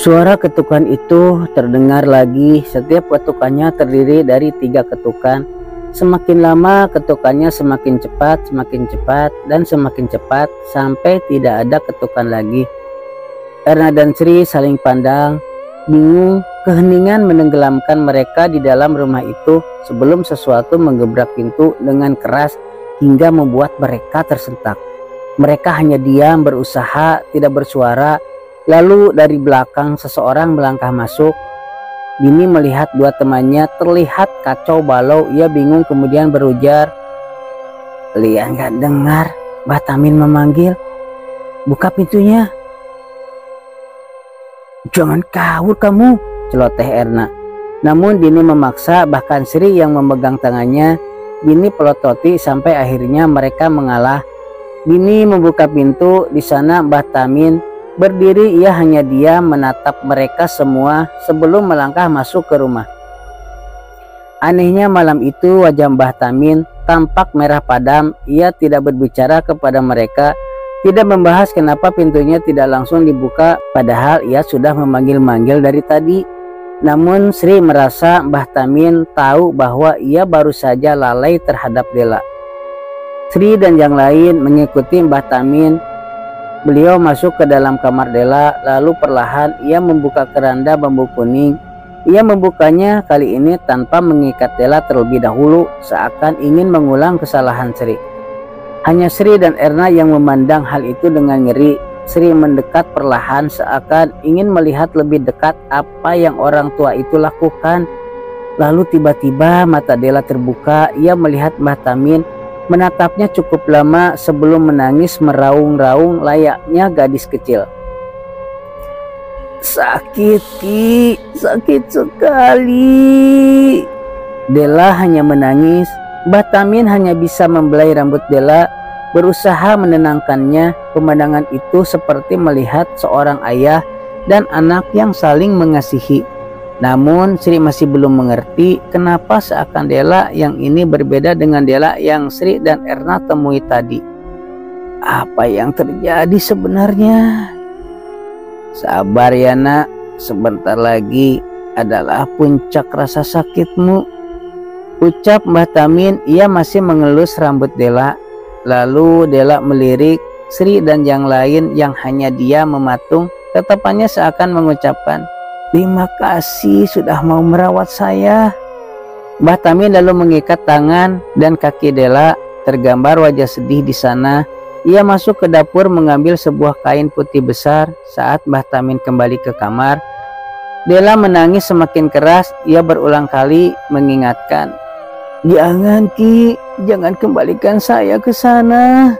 Suara ketukan itu terdengar lagi. Setiap ketukannya terdiri dari 3 ketukan. Semakin lama ketukannya semakin cepat, dan semakin cepat sampai tidak ada ketukan lagi. Erna dan Sri saling pandang, bingung. Keheningan menenggelamkan mereka di dalam rumah itu sebelum sesuatu menggebrak pintu dengan keras hingga membuat mereka tersentak. Mereka hanya diam, berusaha tidak bersuara. Lalu dari belakang seseorang melangkah masuk. Dini melihat 2 temannya terlihat kacau balau. Ia bingung kemudian berujar, "Lian gak dengar Mbah Tamin memanggil? Buka pintunya." "Jangan kabur kamu," celoteh Erna. Namun Dini memaksa, bahkan Sri yang memegang tangannya. Dini pelototi sampai akhirnya mereka mengalah. Dini membuka pintu. Di sana Mbah Tamin berdiri. Ia hanya diam menatap mereka semua sebelum melangkah masuk ke rumah. Anehnya malam itu wajah Mbah Tamin tampak merah padam. Ia tidak berbicara kepada mereka, tidak membahas kenapa pintunya tidak langsung dibuka, padahal ia sudah memanggil-manggil dari tadi. Namun Sri merasa Mbah Tamin tahu bahwa ia baru saja lalai terhadap Dela. Sri dan yang lain mengikuti Mbah Tamin. Beliau masuk ke dalam kamar Dela, lalu perlahan ia membuka keranda bambu kuning. Ia membukanya kali ini tanpa mengikat Dela terlebih dahulu, seakan ingin mengulang kesalahan Sri. Hanya Sri dan Erna yang memandang hal itu dengan ngeri. Sri mendekat perlahan seakan ingin melihat lebih dekat apa yang orang tua itu lakukan. Lalu tiba-tiba mata Dela terbuka. Ia melihat Mbah Tamin menatapnya cukup lama sebelum menangis meraung-raung layaknya gadis kecil. "Sakit Ki, sakit sekali." Dela hanya menangis. Mbah Tamin hanya bisa membelai rambut Dela, berusaha menenangkannya. Pemandangan itu seperti melihat seorang ayah dan anak yang saling mengasihi. Namun Sri masih belum mengerti kenapa seakan Dela yang ini berbeda dengan Dela yang Sri dan Erna temui tadi. Apa yang terjadi sebenarnya? "Sabar ya nak, sebentar lagi adalah puncak rasa sakitmu," ucap Mbah Tamin. Ia masih mengelus rambut Dela. Lalu Dela melirik Sri dan yang lain yang hanya dia mematung. Tatapannya seakan mengucapkan, "Terima kasih sudah mau merawat saya." Mbah Tamin lalu mengikat tangan dan kaki Dela. Tergambar wajah sedih di sana. Ia masuk ke dapur mengambil sebuah kain putih besar. Saat Mbah Tamin kembali ke kamar, Dela menangis semakin keras. Ia berulang kali mengingatkan, "Jangan Ki, jangan kembalikan saya ke sana."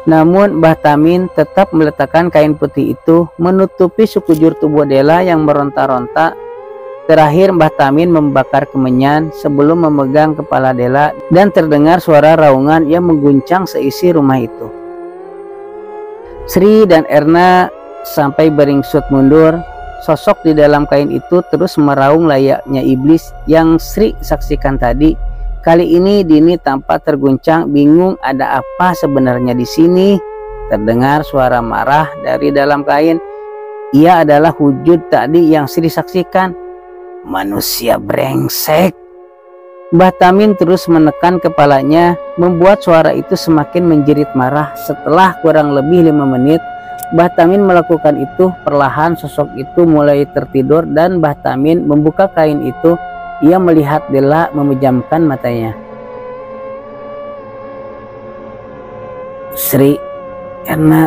Namun Mbah Tamin tetap meletakkan kain putih itu menutupi sekujur tubuh Dela yang meronta-ronta. Terakhir Mbah Tamin membakar kemenyan sebelum memegang kepala Dela dan terdengar suara raungan yang mengguncang seisi rumah itu. Sri dan Erna sampai beringsut mundur. Sosok di dalam kain itu terus meraung layaknya iblis yang Sri saksikan tadi. Kali ini Dini tampak terguncang, bingung ada apa sebenarnya di sini. Terdengar suara marah dari dalam kain. Ia adalah wujud tadi yang Sri saksikan. "Manusia brengsek." Mbah Tamin terus menekan kepalanya, membuat suara itu semakin menjerit marah. Setelah kurang lebih 5 menit, Mbah Tamin melakukan itu. Perlahan sosok itu mulai tertidur dan Mbah Tamin membuka kain itu. Ia melihat Dela memejamkan matanya. "Sri, Erna,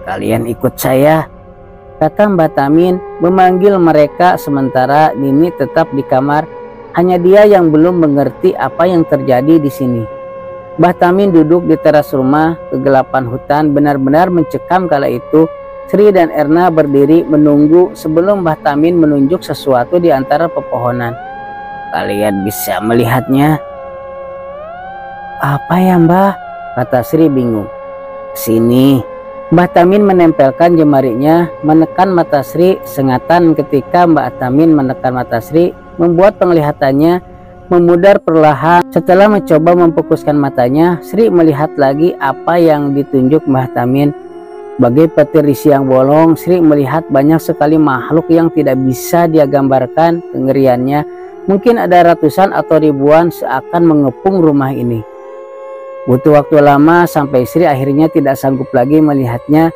kalian ikut saya," kata Mbah Tamin memanggil mereka sementara Dini tetap di kamar. Hanya dia yang belum mengerti apa yang terjadi di sini. Mbah Tamin duduk di teras rumah. Kegelapan hutan benar-benar mencekam kala itu. Sri dan Erna berdiri menunggu sebelum Mbah Tamin menunjuk sesuatu di antara pepohonan. "Kalian bisa melihatnya?" "Apa ya Mbah?" kata Sri bingung. "Sini." Mbah Tamin menempelkan jemarinya, menekan mata Sri. Sengatan ketika Mbah Tamin menekan mata Sri membuat penglihatannya memudar perlahan. Setelah mencoba memfokuskan matanya, Sri melihat lagi apa yang ditunjuk Mbah Tamin. Bagai petir di siang bolong, Sri melihat banyak sekali makhluk yang tidak bisa dia gambarkan kengeriannya. Mungkin ada ratusan atau ribuan seakan mengepung rumah ini. Butuh waktu lama sampai Sri akhirnya tidak sanggup lagi melihatnya,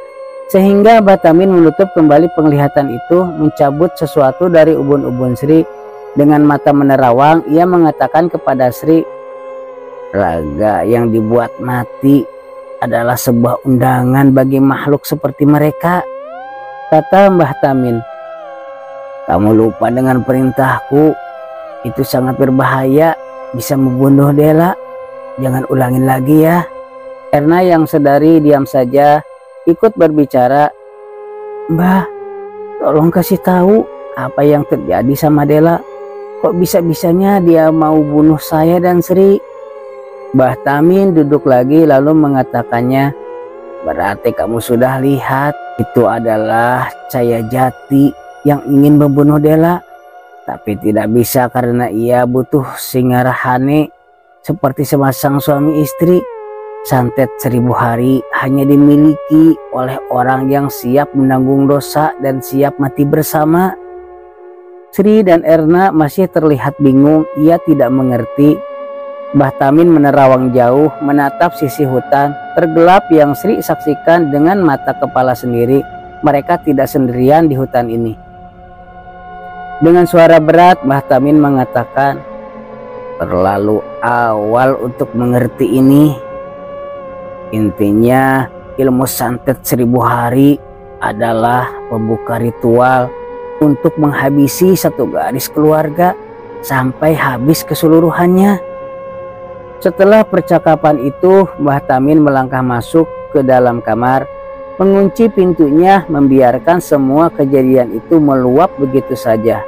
sehingga Batamin menutup kembali penglihatan itu, mencabut sesuatu dari ubun-ubun Sri. Dengan mata menerawang, ia mengatakan kepada Sri, "Raga yang dibuat mati adalah sebuah undangan bagi makhluk seperti mereka," kata Mbah Tamin. "Kamu lupa dengan perintahku. Itu sangat berbahaya, bisa membunuh Dela. Jangan ulangin lagi ya." Erna yang sedari diam saja ikut berbicara. "Mbah, tolong kasih tahu apa yang terjadi sama Dela. Kok bisa-bisanya dia mau bunuh saya dan Sri?" Mbah Tamin duduk lagi lalu mengatakannya, "Berarti kamu sudah lihat itu adalah Cahaya Jati yang ingin membunuh Dela. Tapi tidak bisa karena ia butuh Singarahane seperti sepasang suami istri. Santet 1000 hari hanya dimiliki oleh orang yang siap menanggung dosa dan siap mati bersama." Sri dan Erna masih terlihat bingung, ia tidak mengerti. Mbah Tamin menerawang jauh menatap sisi hutan tergelap yang Sri saksikan dengan mata kepala sendiri. Mereka tidak sendirian di hutan ini. Dengan suara berat Mbah Tamin mengatakan, "Terlalu awal untuk mengerti ini. Intinya ilmu santet 1000 hari adalah pembuka ritual untuk menghabisi satu garis keluarga sampai habis keseluruhannya." Setelah percakapan itu, Mbah Tamin melangkah masuk ke dalam kamar, mengunci pintunya, membiarkan semua kejadian itu meluap begitu saja,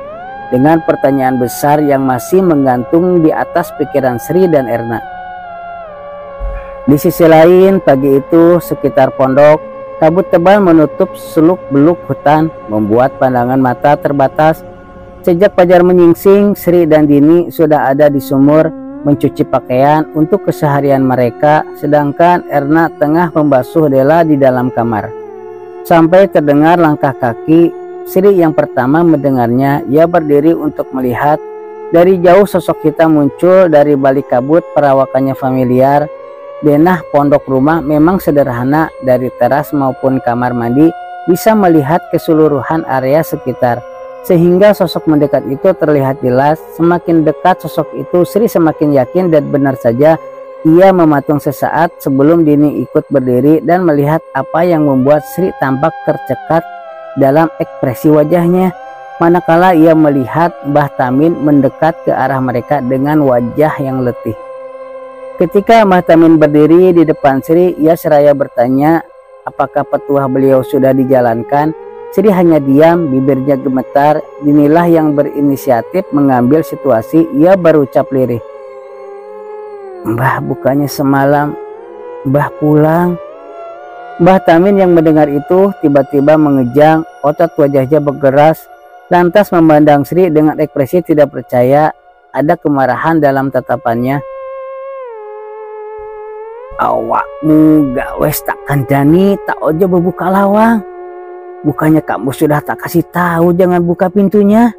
dengan pertanyaan besar yang masih menggantung di atas pikiran Sri dan Erna. Di sisi lain, pagi itu sekitar pondok, kabut tebal menutup seluk-beluk hutan, membuat pandangan mata terbatas. Sejak fajar menyingsing, Sri dan Dini sudah ada di sumur mencuci pakaian untuk keseharian mereka, sedangkan Erna tengah membasuh Dela di dalam kamar. Sampai terdengar langkah kaki. Sri yang pertama mendengarnya. Ia berdiri untuk melihat. Dari jauh sosok hitam muncul dari balik kabut, perawakannya familiar. Denah pondok rumah memang sederhana. Dari teras maupun kamar mandi bisa melihat keseluruhan area sekitar, sehingga sosok mendekat itu terlihat jelas. Semakin dekat sosok itu, Sri semakin yakin dan benar saja. Ia mematung sesaat sebelum Dini ikut berdiri dan melihat apa yang membuat Sri tampak tercekat dalam ekspresi wajahnya, manakala ia melihat Mbah Tamin mendekat ke arah mereka dengan wajah yang letih. Ketika Mbah Tamin berdiri di depan Sri, ia seraya bertanya apakah petuah beliau sudah dijalankan. Sri hanya diam, bibirnya gemetar. Dinilah yang berinisiatif mengambil situasi. Ia berucap lirih, "Mbah, bukannya semalam Mbah pulang?" Mbah Tamin yang mendengar itu tiba-tiba mengejang, otot wajahnya bergeras, lantas memandang Sri dengan ekspresi tidak percaya. Ada kemarahan dalam tatapannya. "Awakmu gak wes tak kandani, tak ojo berbuka lawang. Bukannya kamu sudah tak kasih tahu jangan buka pintunya?"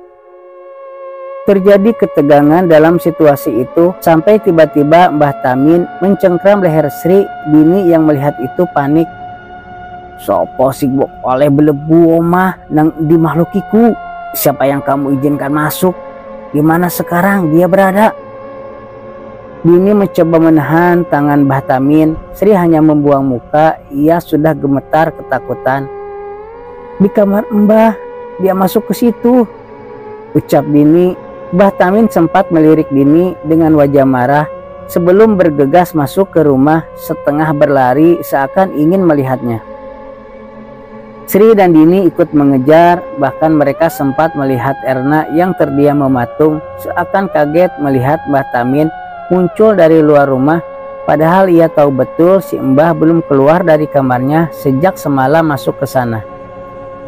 Terjadi ketegangan dalam situasi itu sampai tiba-tiba Mbah Tamin mencengkram leher Sri. Dini yang melihat itu panik. "Sopo sing oleh belebu omah nang di makhlukiku? Siapa yang kamu izinkan masuk? Di mana sekarang dia berada?" Dini mencoba menahan tangan Mbah Tamin. Sri hanya membuang muka. Ia sudah gemetar ketakutan. "Di kamar Mbah, dia masuk ke situ," ucap Dini. Mbah Tamin sempat melirik Dini dengan wajah marah sebelum bergegas masuk ke rumah, setengah berlari seakan ingin melihatnya. Sri dan Dini ikut mengejar, bahkan mereka sempat melihat Erna yang terdiam mematung, seakan kaget melihat Mbah Tamin muncul dari luar rumah. Padahal ia tahu betul si Mbah belum keluar dari kamarnya sejak semalam masuk ke sana.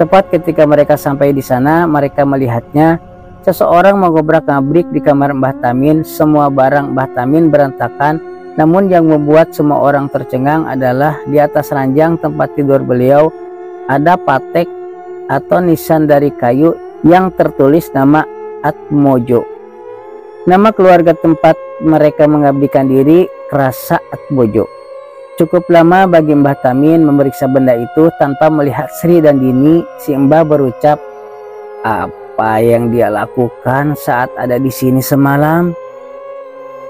Tepat ketika mereka sampai di sana, mereka melihatnya. Seseorang mengobrak-abrik di kamar Mbah Tamin. Semua barang Mbah Tamin berantakan. Namun yang membuat semua orang tercengang adalah di atas ranjang tempat tidur beliau ada patek atau nisan dari kayu yang tertulis nama Atmojo. Nama keluarga tempat mereka mengabdikan diri, Krasa Atmojo. Cukup lama bagi Mbah Tamin memeriksa benda itu tanpa melihat Sri dan Dini. Si Mbah berucap, "Apa yang dia lakukan saat ada di sini semalam?"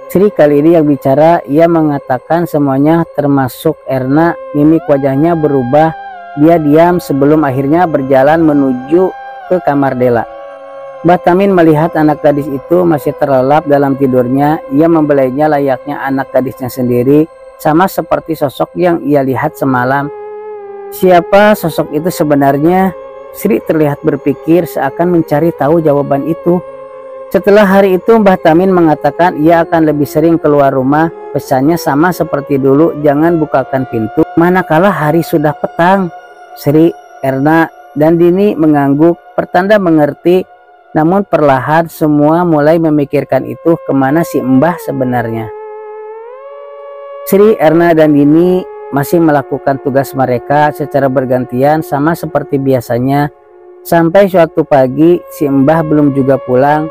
Sri kali ini yang bicara. Ia mengatakan semuanya termasuk Erna. Mimik wajahnya berubah. Dia diam sebelum akhirnya berjalan menuju ke kamar Dela. Mbah Tamin melihat anak gadis itu masih terlelap dalam tidurnya. Ia membelainya layaknya anak gadisnya sendiri, sama seperti sosok yang ia lihat semalam. Siapa sosok itu sebenarnya? Sri terlihat berpikir seakan mencari tahu jawaban itu. Setelah hari itu Mbah Tamin mengatakan ia akan lebih sering keluar rumah. Pesannya sama seperti dulu, jangan bukakan pintu manakala hari sudah petang. Sri, Erna, dan Dini mengangguk pertanda mengerti. Namun perlahan semua mulai memikirkan itu, kemana si Mbah sebenarnya. Sri, Erna, dan Dini masih melakukan tugas mereka secara bergantian sama seperti biasanya. Sampai suatu pagi si Mbah belum juga pulang.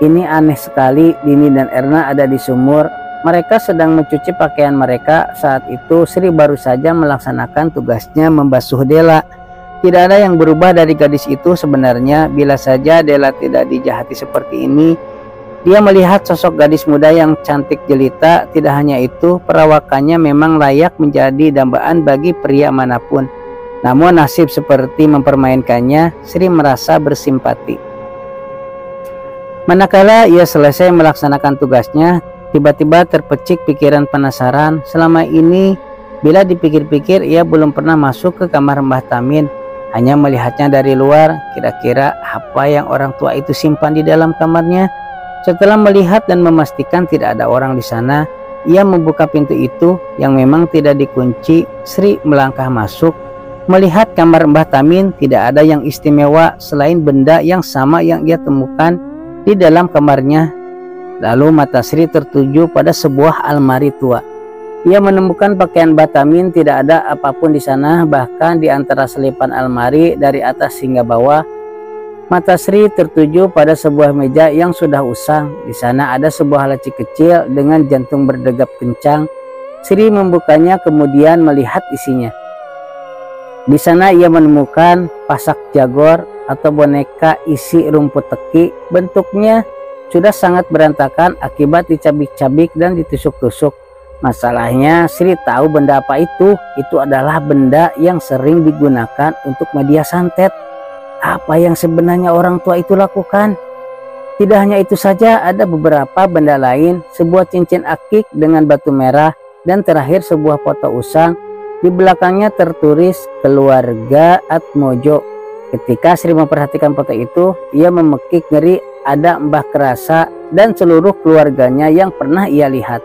Ini aneh sekali, Dini dan Erna ada di sumur. Mereka sedang mencuci pakaian mereka. Saat itu Sri baru saja melaksanakan tugasnya membasuh Dela. Tidak ada yang berubah dari gadis itu sebenarnya. Bila saja Dela tidak dijahati seperti ini. Dia melihat sosok gadis muda yang cantik jelita. Tidak hanya itu, perawakannya memang layak menjadi dambaan bagi pria manapun. Namun nasib seperti mempermainkannya. Sri merasa bersimpati. Manakala ia selesai melaksanakan tugasnya, tiba-tiba terpecik pikiran penasaran. Selama ini, bila dipikir-pikir, ia belum pernah masuk ke kamar Mbah Tamin. Hanya melihatnya dari luar, kira-kira apa yang orang tua itu simpan di dalam kamarnya. Setelah melihat dan memastikan tidak ada orang di sana, ia membuka pintu itu yang memang tidak dikunci. Sri melangkah masuk. Melihat kamar Mbah Tamin, tidak ada yang istimewa selain benda yang sama yang ia temukan di dalam kamarnya. Lalu mata Sri tertuju pada sebuah almari tua. Ia menemukan pakaian Mbah Tamin, tidak ada apapun di sana, bahkan di antara selipan almari dari atas hingga bawah. Mata Sri tertuju pada sebuah meja yang sudah usang. Di sana ada sebuah laci kecil dengan jantung berdegap kencang. Sri membukanya kemudian melihat isinya. Di sana ia menemukan pasak jagor atau boneka isi rumput teki. Bentuknya sudah sangat berantakan akibat dicabik-cabik dan ditusuk-tusuk. Masalahnya Sri tahu benda apa itu. Itu adalah benda yang sering digunakan untuk media santet. Apa yang sebenarnya orang tua itu lakukan? Tidak hanya itu saja, ada beberapa benda lain. Sebuah cincin akik dengan batu merah, dan terakhir sebuah foto usang. Di belakangnya tertulis keluarga Atmojo. Ketika Sri memperhatikan foto itu, ia memekik ngeri. Ada Mbah Krasa dan seluruh keluarganya yang pernah ia lihat.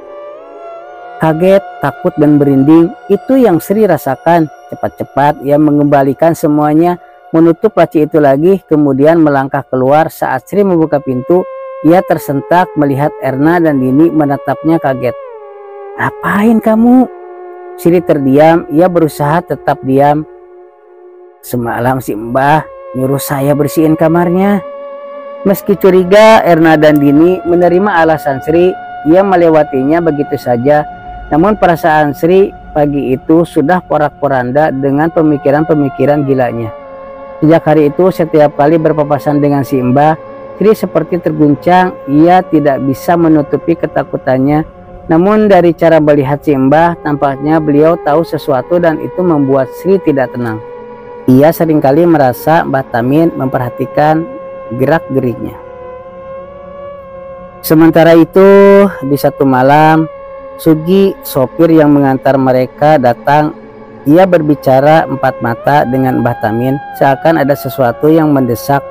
Kaget, takut, dan berinding, itu yang Sri rasakan. Cepat-cepat ia mengembalikan semuanya, menutup laci itu lagi, kemudian melangkah keluar. Saat Sri membuka pintu, ia tersentak melihat Erna dan Dini menatapnya kaget. "Ngapain kamu?" Sri terdiam. Ia berusaha tetap diam. "Semalam si Mbah nyuruh saya bersihin kamarnya." Meski curiga, Erna dan Dini menerima alasan Sri. Ia melewatinya begitu saja. Namun perasaan Sri pagi itu sudah porak-poranda dengan pemikiran-pemikiran gilanya. Sejak hari itu, setiap kali berpapasan dengan si Mbah, Sri seperti terguncang. Ia tidak bisa menutupi ketakutannya. Namun dari cara melihat si Mbah, tampaknya beliau tahu sesuatu dan itu membuat Sri tidak tenang. Ia seringkali merasa Mbah Tamin memperhatikan gerak-geriknya. Sementara itu, di satu malam, Sugi, sopir yang mengantar mereka, datang. Ia berbicara empat mata dengan Mbah Tamin, seakan ada sesuatu yang mendesak.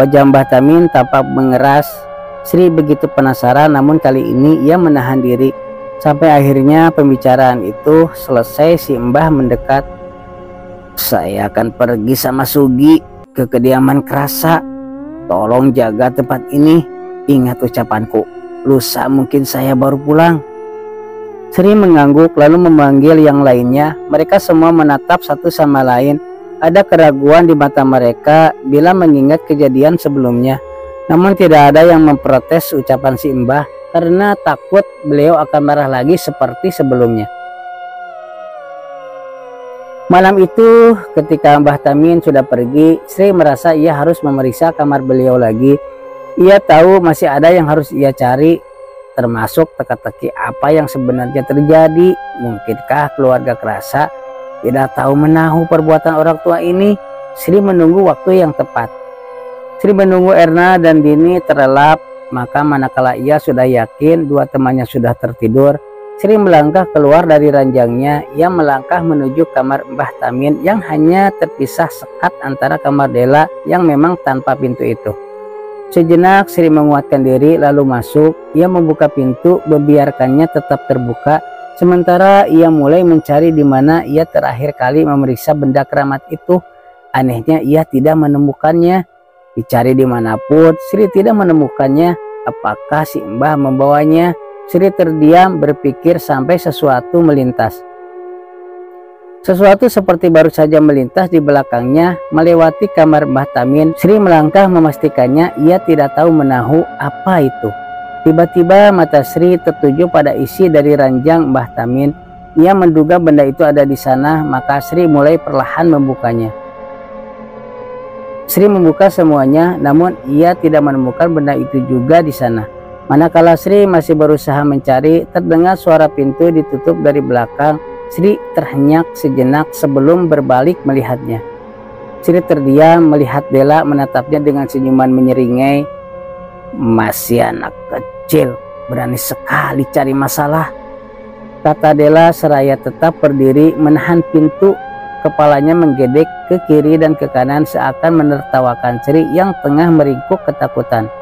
Wajah Mbah Tamin tampak mengeras. Sri begitu penasaran, namun kali ini ia menahan diri. Sampai akhirnya pembicaraan itu selesai. Si Mbah mendekat. "Saya akan pergi sama Sugi ke kediaman Krasa. Tolong jaga tempat ini. Ingat ucapanku. Lusa mungkin saya baru pulang." Sri mengangguk lalu memanggil yang lainnya. Mereka semua menatap satu sama lain. Ada keraguan di mata mereka bila mengingat kejadian sebelumnya. Namun tidak ada yang memprotes ucapan si Mbah karena takut beliau akan marah lagi seperti sebelumnya. Malam itu ketika Mbah Tamin sudah pergi, Sri merasa ia harus memeriksa kamar beliau lagi. Ia tahu masih ada yang harus ia cari, termasuk teka-teki apa yang sebenarnya terjadi. Mungkinkah keluarga Kerasa tidak tahu menahu perbuatan orang tua ini? Sri menunggu waktu yang tepat. Sri menunggu Erna dan Dini terlelap, maka manakala ia sudah yakin dua temannya sudah tertidur, Sri melangkah keluar dari ranjangnya. Ia melangkah menuju kamar Mbah Tamin yang hanya terpisah sekat antara kamar Dela yang memang tanpa pintu itu. Sejenak Sri menguatkan diri lalu masuk. Ia membuka pintu, membiarkannya tetap terbuka, sementara ia mulai mencari di mana ia terakhir kali memeriksa benda keramat itu. Anehnya ia tidak menemukannya. Dicari dimanapun, Sri tidak menemukannya. Apakah si Mbah membawanya? Sri terdiam berpikir sampai sesuatu melintas. Sesuatu seperti baru saja melintas di belakangnya melewati kamar Mbah Tamin. Sri melangkah memastikannya. Ia tidak tahu menahu apa itu. Tiba-tiba mata Sri tertuju pada isi dari ranjang Mbah Tamin. Ia menduga benda itu ada di sana, maka Sri mulai perlahan membukanya. Sri membuka semuanya, namun ia tidak menemukan benda itu juga di sana. Manakala Sri masih berusaha mencari, terdengar suara pintu ditutup dari belakang. Sri terhenyak sejenak sebelum berbalik melihatnya. Sri terdiam melihat Dela menatapnya dengan senyuman menyeringai. "Masih anak kecil, berani sekali cari masalah," kata Dela seraya tetap berdiri menahan pintu. Kepalanya menggedek ke kiri dan ke kanan seakan menertawakan Sri yang tengah meringkuk ketakutan.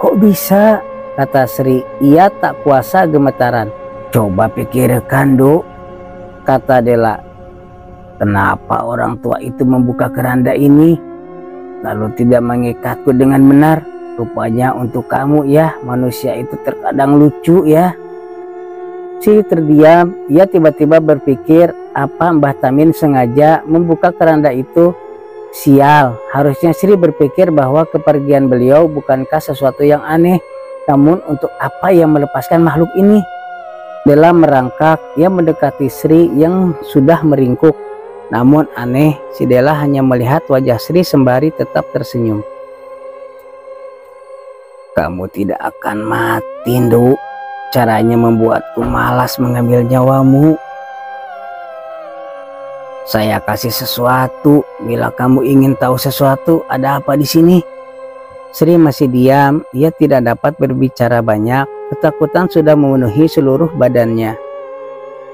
"Kok bisa?" kata Sri. Ia tak kuasa gemetaran. "Coba pikirkan, Duk," kata Dela. "Kenapa orang tua itu membuka keranda ini, lalu tidak mengikatku dengan benar? Rupanya untuk kamu ya, manusia itu terkadang lucu ya." Sri terdiam. Ia tiba-tiba berpikir, apa Mbah Tamin sengaja membuka keranda itu? Sial, harusnya Sri berpikir bahwa kepergian beliau bukankah sesuatu yang aneh. Namun untuk apa ia melepaskan makhluk ini? Dela merangkak. Ia mendekati Sri yang sudah meringkuk. Namun aneh, si Dela hanya melihat wajah Sri sembari tetap tersenyum. "Kamu tidak akan mati, Nduk. Caranya membuatku malas mengambil nyawamu. Saya kasih sesuatu bila kamu ingin tahu sesuatu. Ada apa di sini?" Sri masih diam. Ia tidak dapat berbicara banyak. Ketakutan sudah memenuhi seluruh badannya.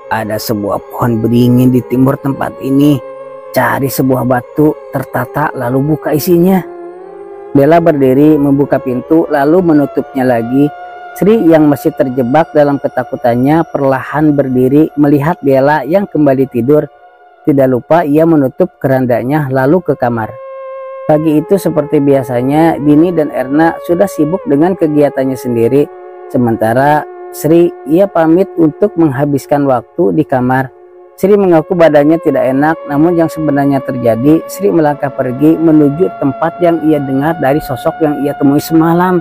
"Ada sebuah pohon beringin di timur tempat ini. Cari sebuah batu, tertata lalu buka isinya." Dela berdiri membuka pintu lalu menutupnya lagi. Sri yang masih terjebak dalam ketakutannya perlahan berdiri melihat Dela yang kembali tidur. Tidak lupa ia menutup kerandanya lalu ke kamar. Pagi itu seperti biasanya Dini dan Erna sudah sibuk dengan kegiatannya sendiri. Sementara Sri ia pamit untuk menghabiskan waktu di kamar. Sri mengaku badannya tidak enak, namun yang sebenarnya terjadi, Sri melangkah pergi menuju tempat yang ia dengar dari sosok yang ia temui semalam.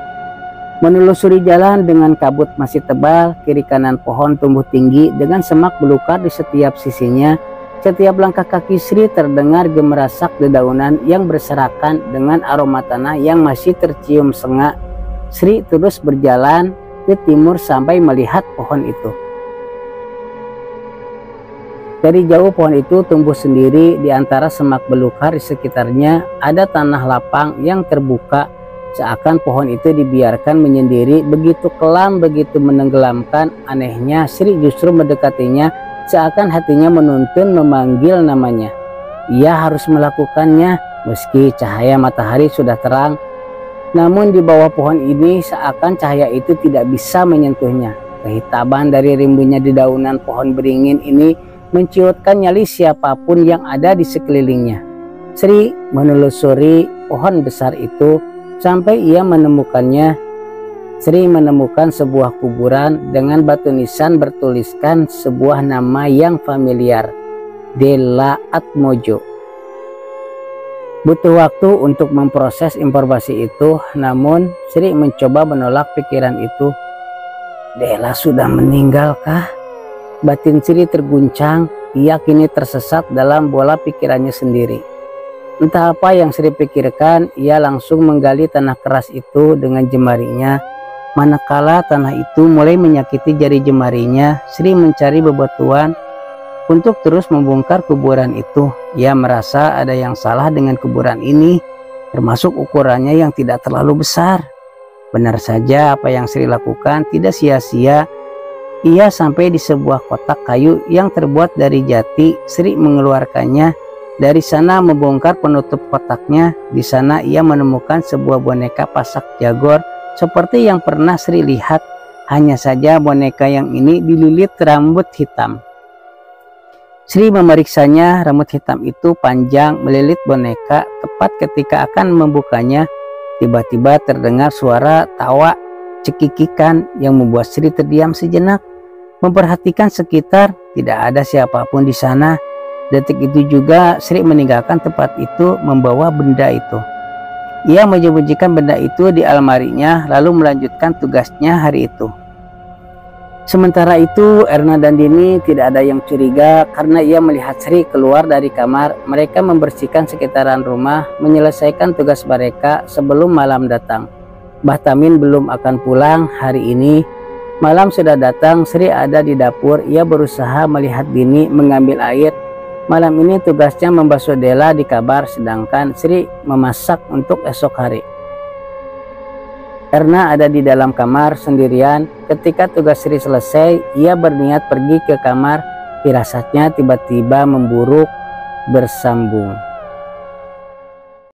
Menelusuri jalan dengan kabut masih tebal, kiri kanan pohon tumbuh tinggi dengan semak belukar di setiap sisinya. Setiap langkah kaki Sri terdengar gemerasak dedaunan yang berserakan dengan aroma tanah yang masih tercium sengak. Sri terus berjalan ke timur sampai melihat pohon itu. Dari jauh pohon itu tumbuh sendiri di antara semak belukar di sekitarnya. Ada tanah lapang yang terbuka. Seakan pohon itu dibiarkan menyendiri, begitu kelam, begitu menenggelamkan. Anehnya Sri justru mendekatinya, seakan hatinya menuntun memanggil namanya. Ia harus melakukannya meski cahaya matahari sudah terang. Namun di bawah pohon ini seakan cahaya itu tidak bisa menyentuhnya. Kehitaman dari rimbunnya dedaunan pohon beringin ini menciutkan nyali siapapun yang ada di sekelilingnya. Sri menelusuri pohon besar itu sampai ia menemukannya. Sri menemukan sebuah kuburan dengan batu nisan bertuliskan sebuah nama yang familiar, Della Atmojo. Butuh waktu untuk memproses informasi itu, namun Sri mencoba menolak pikiran itu. Della sudah meninggalkah? Batin Sri terguncang, ia kini tersesat dalam bola pikirannya sendiri. Entah apa yang Sri pikirkan, ia langsung menggali tanah keras itu dengan jemarinya. Manakala tanah itu mulai menyakiti jari jemarinya, Sri mencari bebatuan untuk terus membongkar kuburan itu. Ia merasa ada yang salah dengan kuburan ini, termasuk ukurannya yang tidak terlalu besar. Benar saja apa yang Sri lakukan tidak sia-sia. Ia sampai di sebuah kotak kayu yang terbuat dari jati. Sri mengeluarkannya. Dari sana membongkar penutup kotaknya. Di sana ia menemukan sebuah boneka pasak jagor seperti yang pernah Sri lihat. Hanya saja boneka yang ini dililit rambut hitam. Sri memeriksanya. Rambut hitam itu panjang melilit boneka. Tepat ketika akan membukanya, tiba-tiba terdengar suara tawa cekikikan yang membuat Sri terdiam sejenak, memperhatikan sekitar. Tidak ada siapapun di sana. Detik itu juga Sri meninggalkan tempat itu membawa benda itu. Ia menyembunyikan benda itu di almarinya lalu melanjutkan tugasnya hari itu. Sementara itu Erna dan Dini tidak ada yang curiga karena ia melihat Sri keluar dari kamar. Mereka membersihkan sekitaran rumah, menyelesaikan tugas mereka sebelum malam datang. Mbah Tamin belum akan pulang hari ini. Malam sudah datang, Sri ada di dapur. Ia berusaha melihat Dini mengambil air. Malam ini tugasnya membasuh Della di kamar, sedangkan Sri memasak untuk esok hari. Erna ada di dalam kamar sendirian. Ketika tugas Sri selesai, ia berniat pergi ke kamar. Firasatnya tiba-tiba memburuk bersambung.